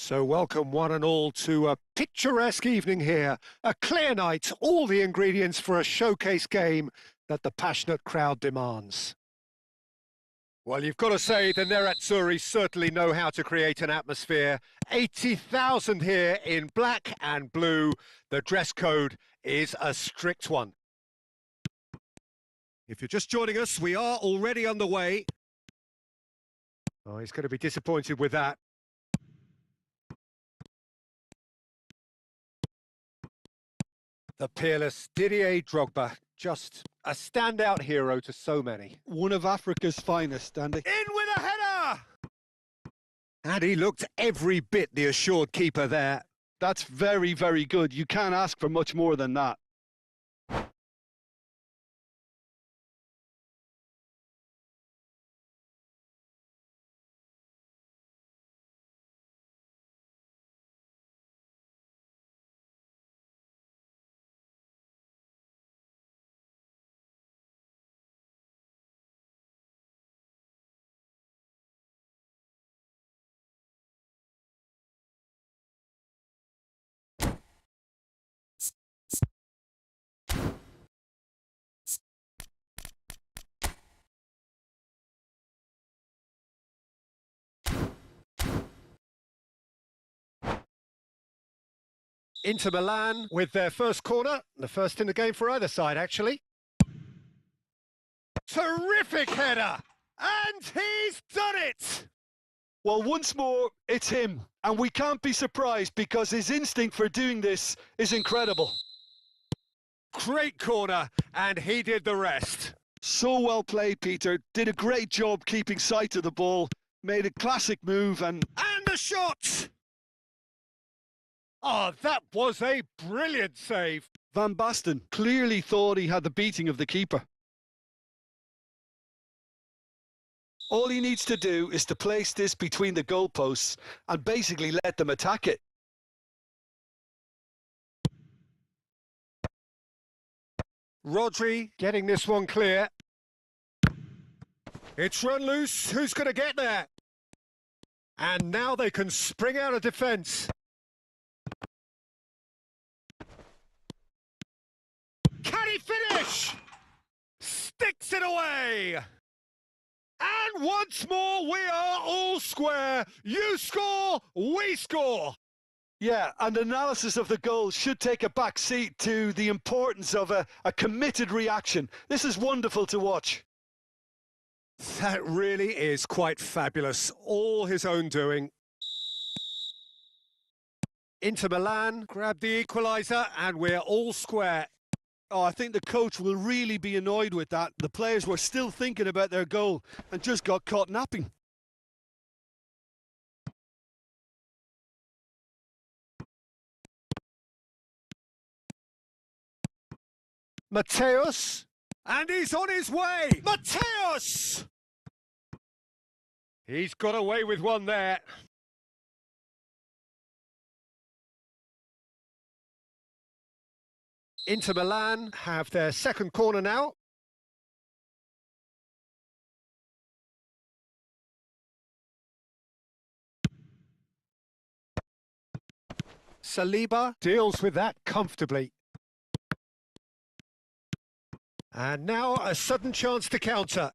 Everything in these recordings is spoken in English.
So welcome one and all to a picturesque evening here, a clear night, all the ingredients for a showcase game that the passionate crowd demands. Well, you've got to say the Nerazzurri certainly know how to create an atmosphere. 80,000 here in black and blue. The dress code is a strict one. If you're just joining us, we are already underway. Oh, he's going to be disappointed with that. The peerless Didier Drogba, just a standout hero to so many. One of Africa's finest, Andy. In with a header! And he looked every bit the assured keeper there. That's very, very good. You can't ask for much more than that. Inter Milan with their first corner, the first in the game for either side, actually. Terrific header! And he's done it! Well, once more, it's him. And we can't be surprised because his instinct for doing this is incredible. Great corner, and he did the rest. So well played, Peter. Did a great job keeping sight of the ball. Made a classic move and the shot! Oh, that was a brilliant save. Van Basten clearly thought he had the beating of the keeper. All he needs to do is to place this between the goalposts and basically let them attack it. Rodri getting this one clear. It's run loose. Who's going to get there? And now they can spring out of defence. Can he finish? Sticks it away. And once more, we are all square. You score, we score. Yeah, and analysis of the goal should take a back seat to the importance of a committed reaction. This is wonderful to watch. That really is quite fabulous. All his own doing. Inter Milan grabbed the equaliser and we're all square. Oh, I think the coach will really be annoyed with that. The players were still thinking about their goal and just got caught napping. Mateus And he's on his way! Mateus! He's got away with one there. Inter Milan have their second corner now. Saliba deals with that comfortably. And now a sudden chance to counter.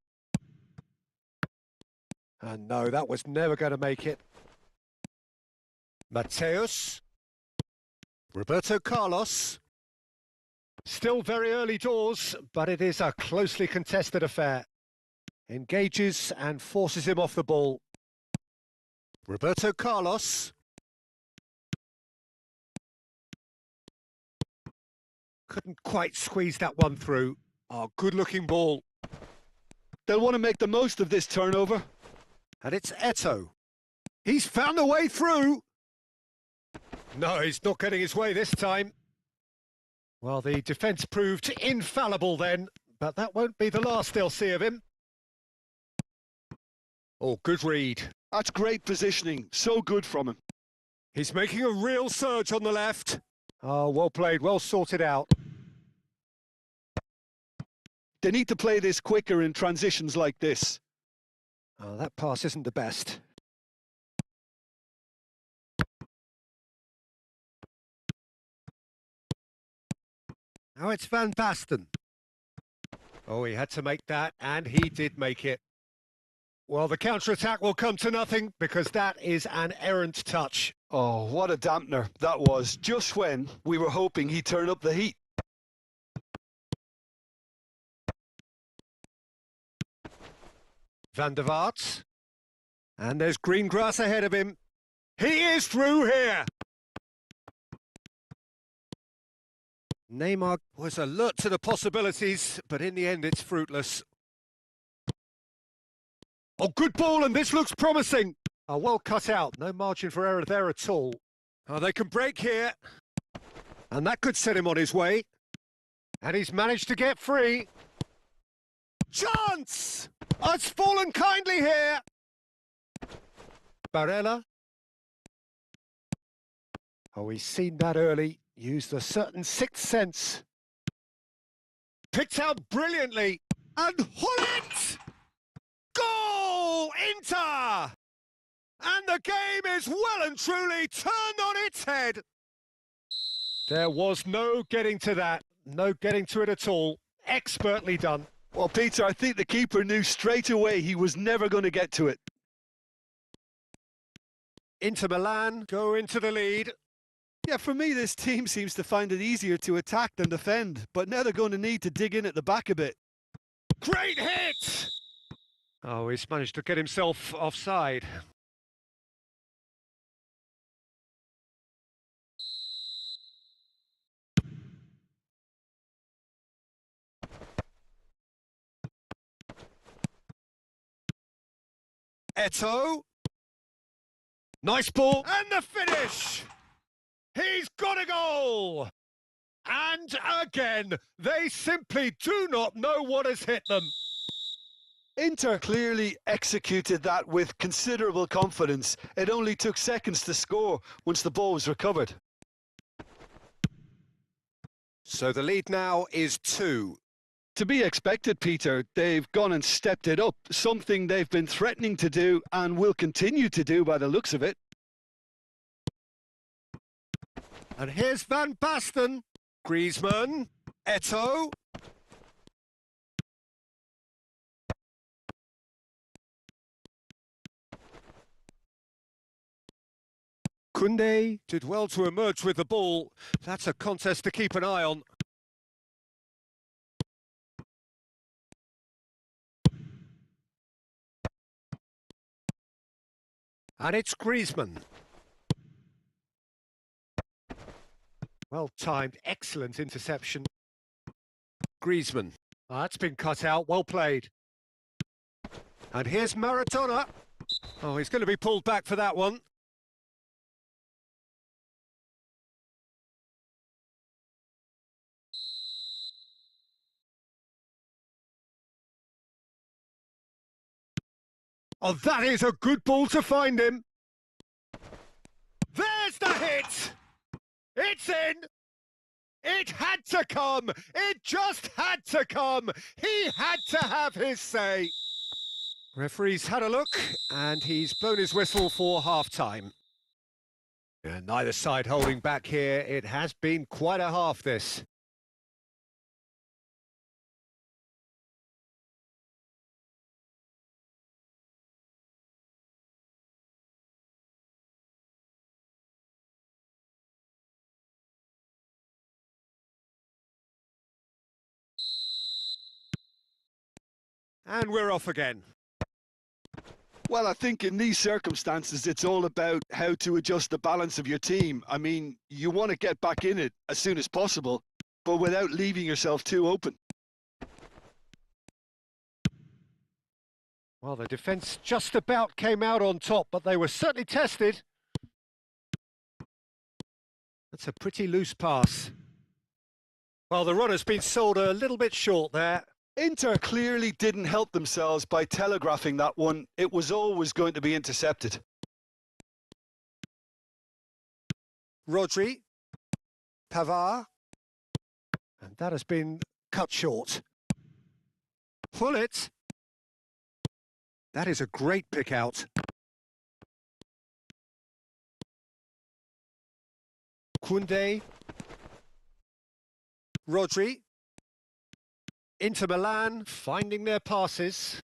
And no, that was never going to make it. Mateus. Roberto Carlos. Still very early doors, but it is a closely contested affair. Engages and forces him off the ball. Roberto Carlos. Couldn't quite squeeze that one through. Oh, good-looking ball. They'll want to make the most of this turnover. And it's Eto'o. He's found a way through. No, he's not getting his way this time. Well, the defence proved infallible then, but that won't be the last they'll see of him. Oh, good read. That's great positioning. So good from him. He's making a real surge on the left. Oh, well played, well sorted out. They need to play this quicker in transitions like this. Oh, that pass isn't the best. Now it's Van Basten. Oh, he had to make that, and he did make it. Well, the counter-attack will come to nothing because that is an errant touch. Oh, what a dampener that was, just when we were hoping he'd turn up the heat. Van der Vaart. And there's green grass ahead of him. He is through here! Neymar was alert to the possibilities, but in the end it's fruitless. Oh, good ball, and this looks promising. Oh, well cut out, no margin for error there at all. Oh, they can break here. And that could set him on his way. And he's managed to get free. Chance! Oh, it's fallen kindly here. Barella. Oh, he's seen that early. Used a certain sixth sense. Picked out brilliantly. And Hullet! Goal! Inter! And the game is well and truly turned on its head. There was no getting to that. No getting to it at all. Expertly done. Well, Peter, I think the keeper knew straight away he was never going to get to it. Inter Milan go into the lead. Yeah, for me, this team seems to find it easier to attack than defend, but now they're going to need to dig in at the back a bit. Great hit! Oh, he's managed to get himself offside. Eto'o. Nice ball. And the finish! He's got a goal! And again, they simply do not know what has hit them. Inter clearly executed that with considerable confidence. It only took seconds to score once the ball was recovered. So the lead now is 2. To be expected, Peter. They've gone and stepped it up, something they've been threatening to do and will continue to do by the looks of it. And here's Van Basten. Griezmann. Eto'o. Koundé did well to emerge with the ball. That's a contest to keep an eye on. And it's Griezmann. Well timed, excellent interception. Griezmann. Oh, that's been cut out, well played. And here's Maradona. Oh, he's going to be pulled back for that one. Oh, that is a good ball to find him. There's the hit! It's in! It had to come! It just had to come! He had to have his say! Referee's had a look, and he's blown his whistle for half-time. And neither side holding back here. It has been quite a half, this. And we're off again. Well, I think in these circumstances, it's all about how to adjust the balance of your team. I mean, you want to get back in it as soon as possible, but without leaving yourself too open. Well, the defence just about came out on top, but they were certainly tested. That's a pretty loose pass. Well, the runner's been sold a little bit short there. Inter clearly didn't help themselves by telegraphing that one. It was always going to be intercepted. Rodri. Pavard. And that has been cut short. Pull it. That is a great pick out. Koundé. Rodri. Inter Milan finding their passes.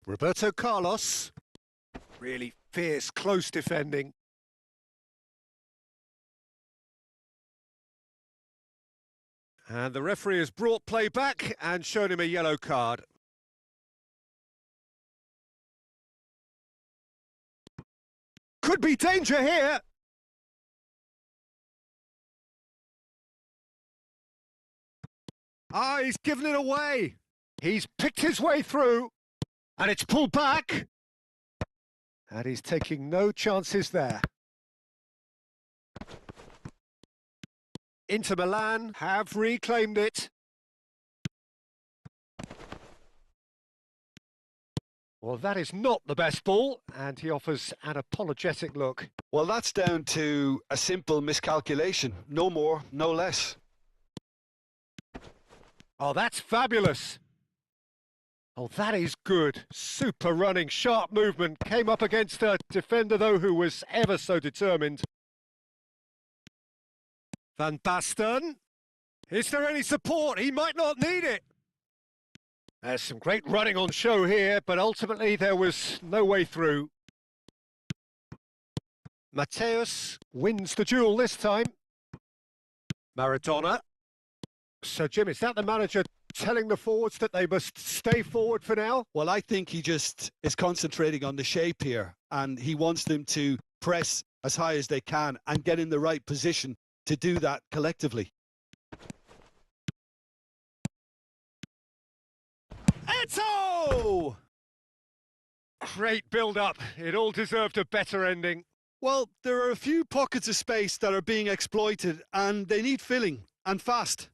Roberto Carlos. Really fierce, close defending. And the referee has brought play back and shown him a yellow card. Could be danger here. Ah, he's given it away. He's picked his way through, and it's pulled back. And he's taking no chances there. Inter Milan have reclaimed it. Well, that is not the best ball, and he offers an apologetic look. Well, that's down to a simple miscalculation. No more, no less. Oh, that's fabulous. Oh, that is good. Super running, sharp movement. Came up against a defender, though, who was ever so determined. Van Basten. Is there any support? He might not need it. There's some great running on show here, but ultimately there was no way through. Mateus wins the duel this time. Maradona. So, Jim, is that the manager telling the forwards that they must stay forward for now? Well, I think he just is concentrating on the shape here, and he wants them to press as high as they can and get in the right position to do that collectively. Eto! Great build-up. It all deserved a better ending. Well, there are a few pockets of space that are being exploited, and they need filling, and fast.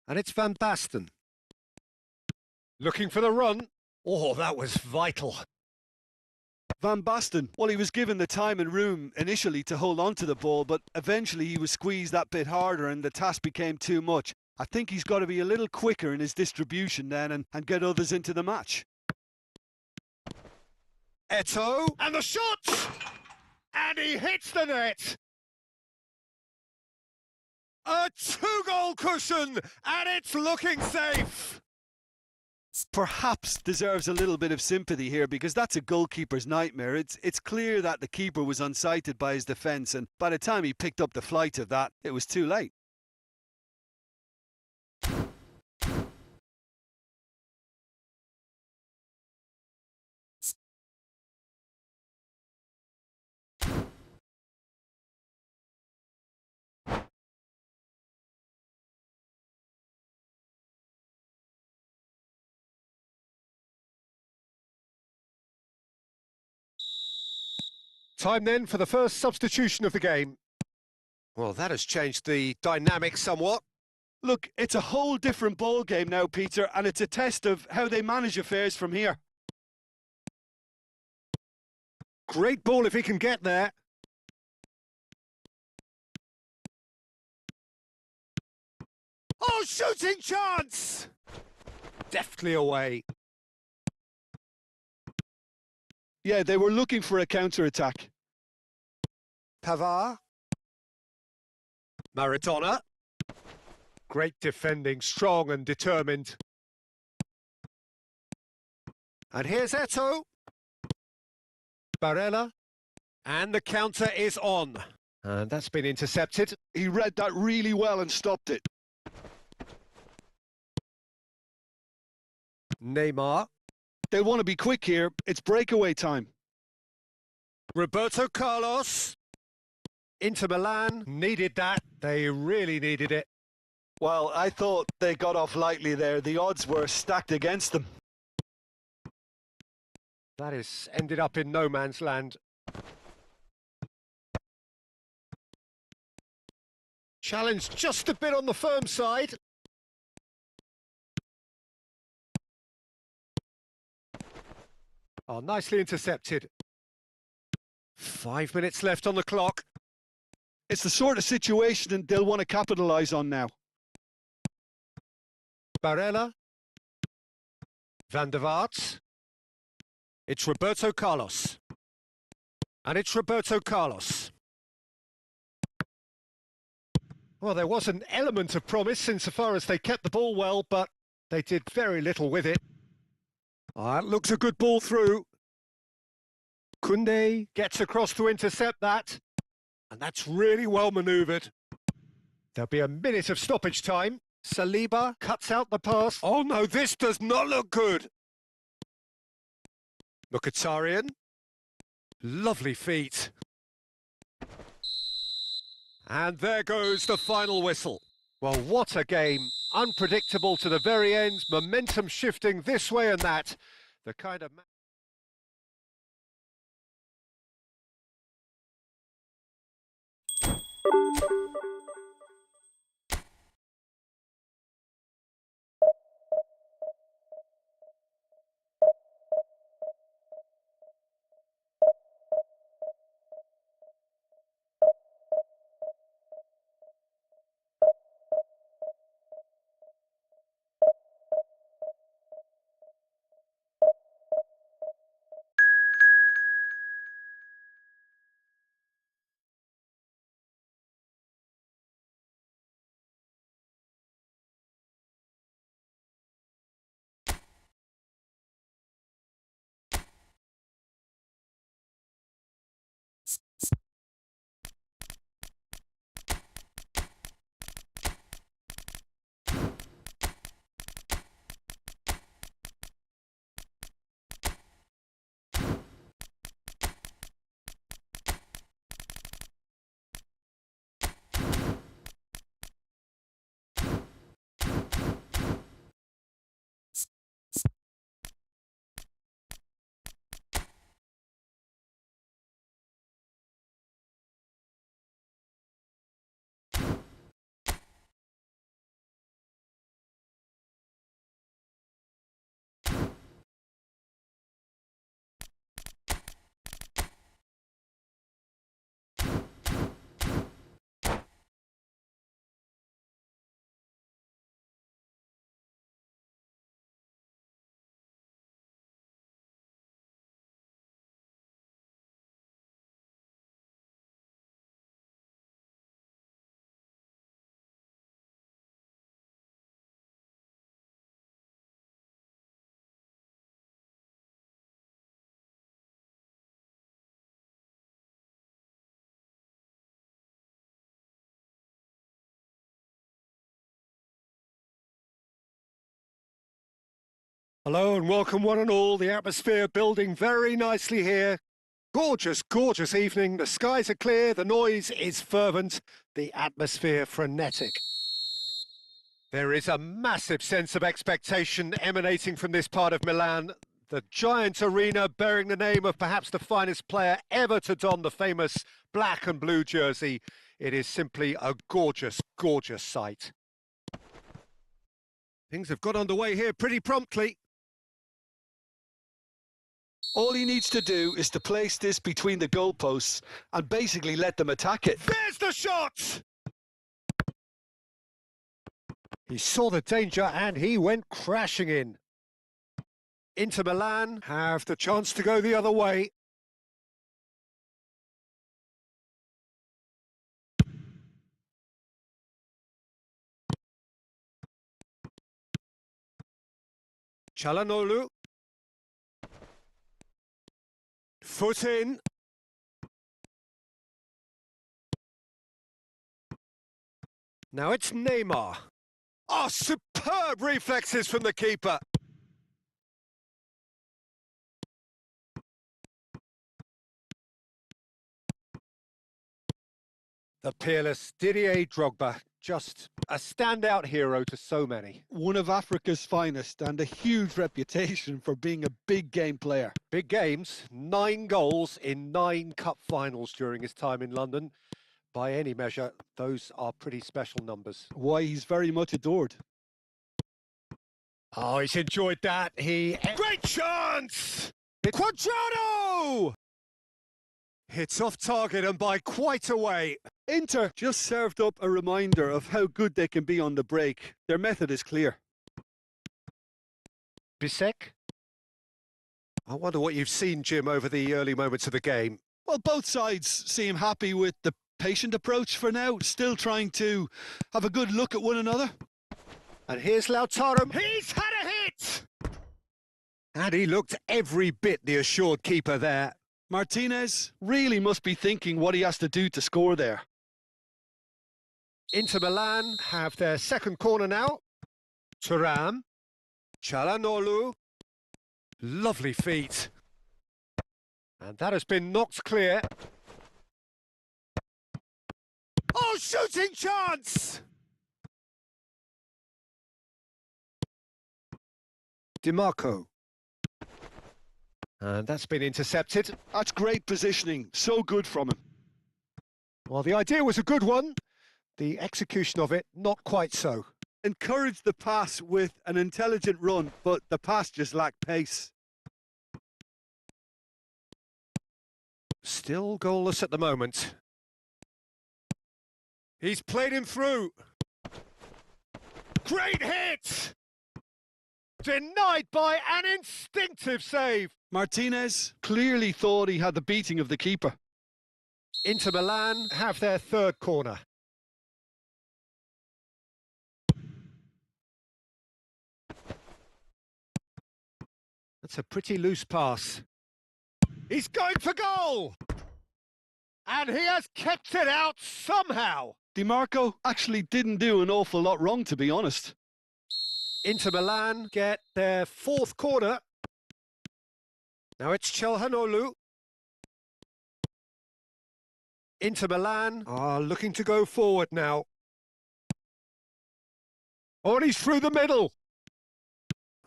And it's Van Basten. Looking for the run. Oh, that was vital. Van Basten, well, he was given the time and room initially to hold on to the ball, but eventually he was squeezed that bit harder and the task became too much. I think he's got to be a little quicker in his distribution then and get others into the match. Eto, and the shot! And he hits the net! A two-goal cushion, and it's looking safe! Perhaps deserves a little bit of sympathy here because that's a goalkeeper's nightmare. It's clear that the keeper was unsighted by his defence, and by the time he picked up the flight of that, it was too late. Time then for the first substitution of the game. Well, that has changed the dynamic somewhat. Look, it's a whole different ball game now, Peter, and it's a test of how they manage affairs from here. Great ball if he can get there. Oh, shooting chance! Deftly away. Yeah, they were looking for a counter-attack. Pavard. Maradona. Great defending, strong and determined. And here's Eto'o. Barella. And the counter is on. And that's been intercepted. He read that really well and stopped it. Neymar. They'll want to be quick here. It's breakaway time. Roberto Carlos. Inter Milan needed that. They really needed it. Well, I thought they got off lightly there. The odds were stacked against them. That is ended up in no man's land. Challenged just a bit on the firm side. Oh, nicely intercepted. 5 minutes left on the clock. It's the sort of situation they'll want to capitalise on now. Barella. Van der Vaart. It's Roberto Carlos. And it's Roberto Carlos. Well, there was an element of promise insofar as they kept the ball well, but they did very little with it. That looks a good ball through. Koundé gets across to intercept that. And that's really well manoeuvred. There'll be a minute of stoppage time. Saliba cuts out the pass. Oh no, this does not look good. Mkhitaryan. Lovely feet. And there goes the final whistle. Well, what a game. Unpredictable to the very end. Momentum shifting this way and that. The kind of... Hello and welcome one and all. The atmosphere building very nicely here. Gorgeous, gorgeous evening. The skies are clear, the noise is fervent, the atmosphere frenetic. There is a massive sense of expectation emanating from this part of Milan. The giant arena bearing the name of perhaps the finest player ever to don the famous black and blue jersey It is simply a gorgeous, gorgeous sight. Things have got underway here pretty promptly. All he needs to do is to place this between the goalposts and basically let them attack it. There's the shot! He saw the danger and he went crashing in. Inter Milan have the chance to go the other way. Çalhanoğlu. Foot in. Now it's Neymar. Oh, superb reflexes from the keeper. The peerless Didier Drogba, just a standout hero to so many. One of Africa's finest and a huge reputation for being a big game player. Big games, 9 goals in 9 cup finals during his time in London. By any measure, those are pretty special numbers. Why, he's very much adored. Oh, he's enjoyed that. Great chance! Quadrado! Hits off target and by quite a way. Inter just served up a reminder of how good they can be on the break. Their method is clear. Bisek? I wonder what you've seen, Jim, over the early moments of the game. Well, both sides seem happy with the patient approach for now, still trying to have a good look at one another. And here's Lautaro. He's had a hit! And he looked every bit the assured keeper there. Martinez really must be thinking what he has to do to score there. Inter Milan have their second corner now. Thuram. Çalhanoğlu. Lovely feet. And that has been knocked clear. Oh, shooting chance! DiMarco. And that's been intercepted. That's great positioning. So good from him. Well, the idea was a good one. The execution of it, not quite so. Encouraged the pass with an intelligent run, but the pass just lacked pace. Still goalless at the moment. He's played him through. Great hit! Denied by an instinctive save. Martinez clearly thought he had the beating of the keeper. Inter Milan have their third corner. That's a pretty loose pass. He's going for goal! And he has kept it out somehow. DiMarco actually didn't do an awful lot wrong, to be honest. Inter Milan get their fourth corner. Now it's Çalhanoğlu. Inter Milan are looking to go forward now. Oh, and he's through the middle.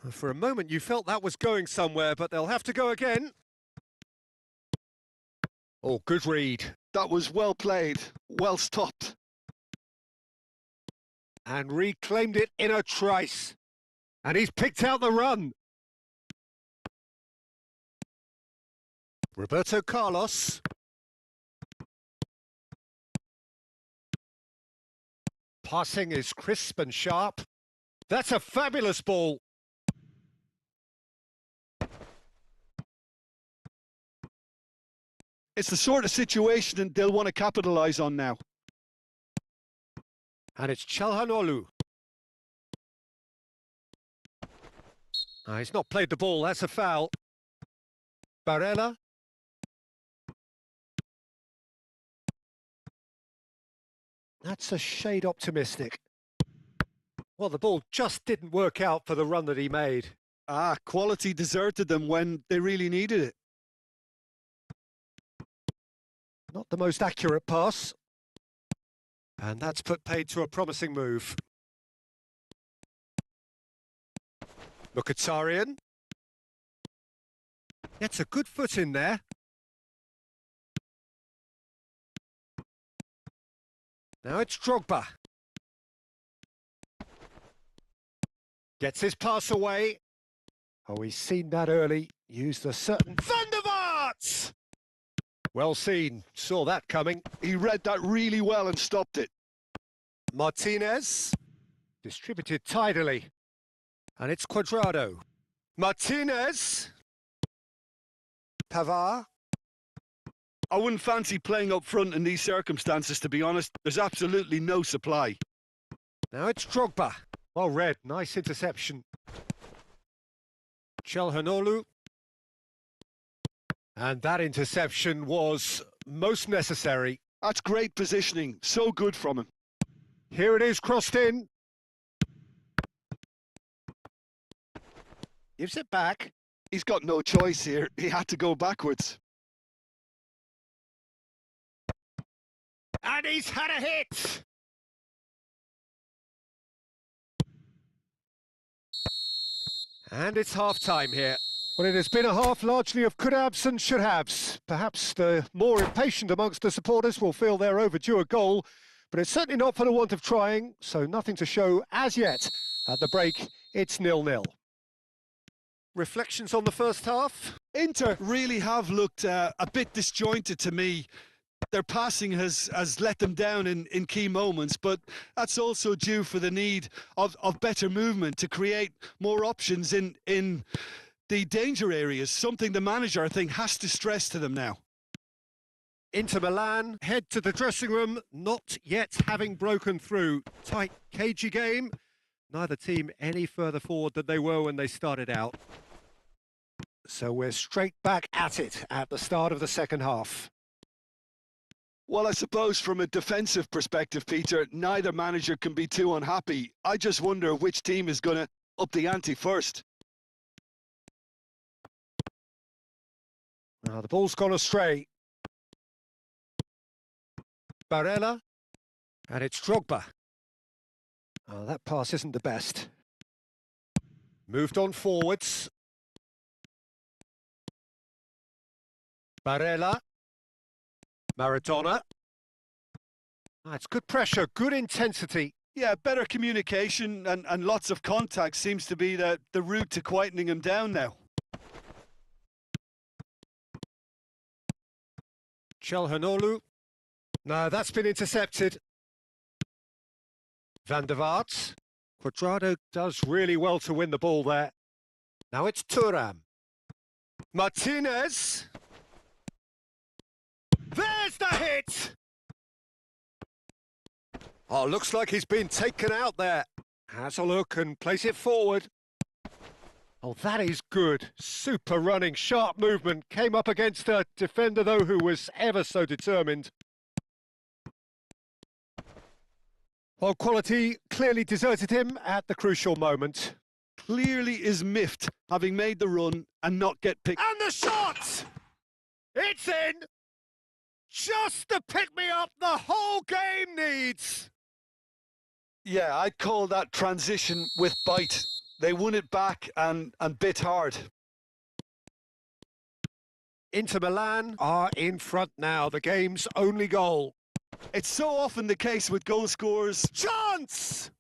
For a moment you felt that was going somewhere, but they'll have to go again. Oh, good read. That was well played, well stopped. And reclaimed it in a trice. And he's picked out the run. Roberto Carlos. Passing is crisp and sharp. That's a fabulous ball. It's the sort of situation they'll want to capitalise on now. And it's Çalhanoğlu. He's not played the ball, that's a foul. Barella. That's a shade optimistic. Well, the ball just didn't work out for the run that he made. Quality deserted them when they really needed it. Not the most accurate pass. And that's put paid to a promising move. Mkhitaryan. Gets a good foot in there. Now it's Drogba. Gets his pass away. Oh, he's seen that early. Used a certain... Van der Vaart! Well seen. Saw that coming. He read that really well and stopped it. Martinez. Distributed tidily. And it's Cuadrado. Martinez. Pavard. I wouldn't fancy playing up front in these circumstances, to be honest. There's absolutely no supply. Now it's Drogba. Well read. Nice interception. Chelhanoglu. And that interception was most necessary. That's great positioning. So good from him. Here it is, crossed in. Gives it back. He's got no choice here. He had to go backwards. And he's had a hit! And it's half-time here. Well, it has been a half largely of could-haves and should-haves. Perhaps the more impatient amongst the supporters will feel they're overdue a goal, but it's certainly not for the want of trying, so nothing to show as yet. At the break, it's 0-0. Reflections on the first half? Inter really have looked a bit disjointed to me. Their passing has let them down in key moments, but that's also due for the need of better movement to create more options in the danger areas, something the manager, I think, has to stress to them now. Inter Milan head to the dressing room, not yet having broken through. Tight, cagey game. Neither team any further forward than they were when they started out. So we're straight back at it at the start of the second half. Well, I suppose from a defensive perspective, Peter, neither manager can be too unhappy. I just wonder which team is going to up the ante first. Now the ball's gone astray. Barella. And it's Drogba. Oh, that pass isn't the best. Moved on forwards. Barella. Maradona. That's good pressure, good intensity. Yeah, better communication and lots of contact seems to be the route to quietening him down now. Chelhanoglu. No, that's been intercepted. Van der Vaart. Cuadrado does really well to win the ball there. Now it's Thuram. Martinez. There's the hit! Oh, looks like he's been taken out there. Has a look and plays it forward. Oh, that is good. Super running, sharp movement. Came up against a defender, though, who was ever so determined. Well, quality clearly deserted him at the crucial moment. Clearly is miffed, having made the run and not get picked. And the shot! It's in! Just the pick-me-up the whole game needs! Yeah, I'd call that transition with bite. They won it back and bit hard. Inter Milan are in front now, the game's only goal. It's so often the case with goal scorers. Chance!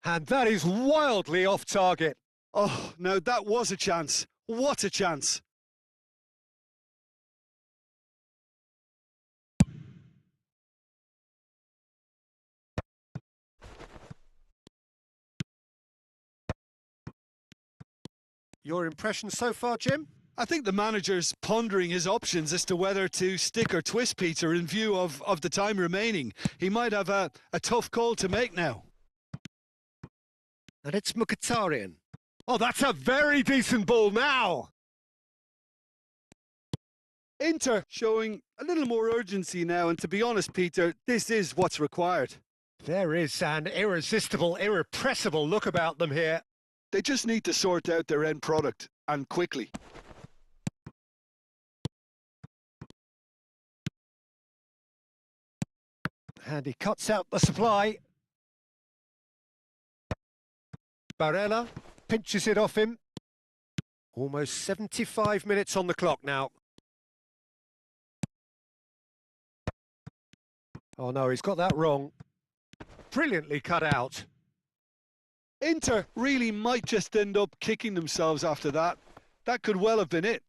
And that is wildly off target. Oh, no, that was a chance. What a chance. Your impression so far, Jim? I think the manager's pondering his options as to whether to stick or twist Peter in view of the time remaining. He might have a tough call to make now. And it's Mkhitaryan. Oh, that's a very decent ball now. Inter showing a little more urgency now, and to be honest, Peter, this is what's required. There is an irresistible, irrepressible look about them here. They just need to sort out their end product, and quickly. And he cuts out the supply. Barella pinches it off him. Almost 75 minutes on the clock now. Oh no, he's got that wrong. Brilliantly cut out. Inter really might just end up kicking themselves after that. That could well have been it.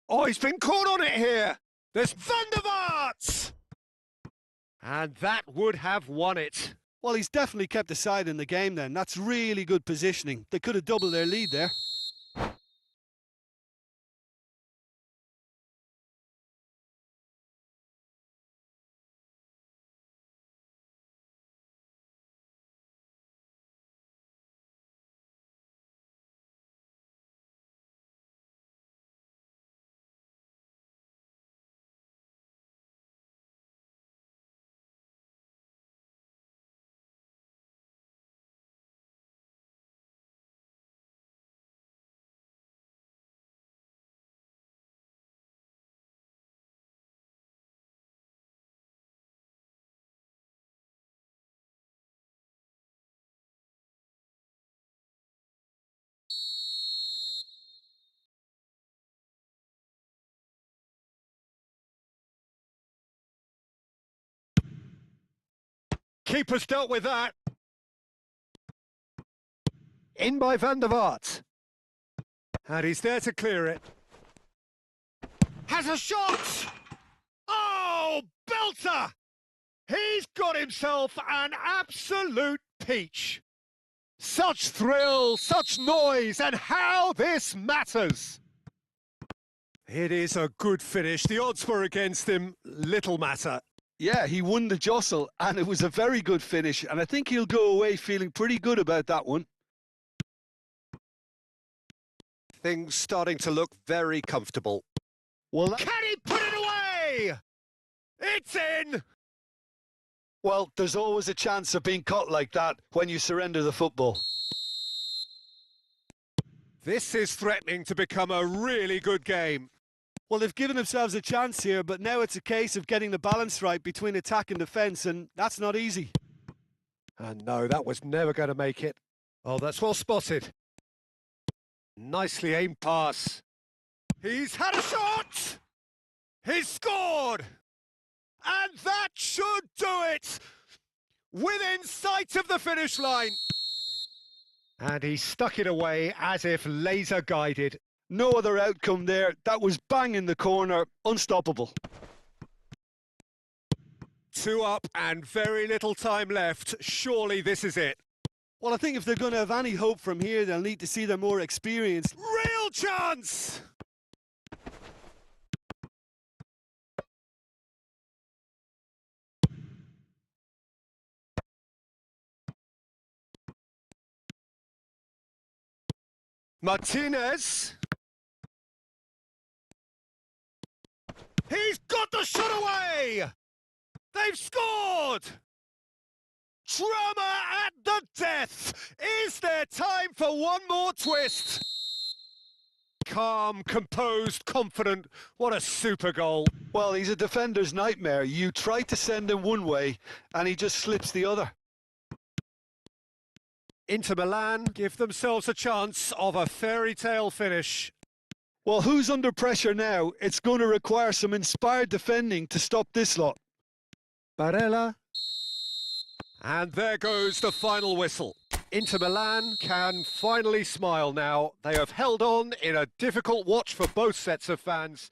Oh, he's been caught on it here. There's Van der Vaart! And that would have won it. Well, he's definitely kept the side in the game then. That's really good positioning. They could have doubled their lead there. Keeper's dealt with that. In by Van der Vaart. And he's there to clear it. Has a shot! Oh, belter! He's got himself an absolute peach. Such thrill, such noise, and how this matters. It is a good finish. The odds were against him. Little matter. Yeah, he won the jostle, and it was a very good finish, and I think he'll go away feeling pretty good about that one. Things starting to look very comfortable. Well, can he put it away? It's in! Well, there's always a chance of being caught like that when you surrender the football. This is threatening to become a really good game. Well, they've given themselves a chance here, but now it's a case of getting the balance right between attack and defence, and that's not easy. And no, that was never going to make it. Oh, that's well spotted. Nicely aimed pass. He's had a shot! He's scored! And that should do it! Within sight of the finish line. And he stuck it away as if laser guided. No other outcome there. That was bang in the corner. Unstoppable. 2 up and very little time left. Surely this is it. Well, I think if they're going to have any hope from here, they'll need to see their more experienced. Real chance! Martinez. He's got the shot away! They've scored! Drama at the death! Is there time for one more twist? Calm, composed, confident. What a super goal. Well, he's a defender's nightmare. You try to send him one way, and he just slips the other. Inter Milan give themselves a chance of a fairy tale finish. Well, who's under pressure now? It's going to require some inspired defending to stop this lot. Barella. And there goes the final whistle. Inter Milan can finally smile now. They have held on in a difficult watch for both sets of fans.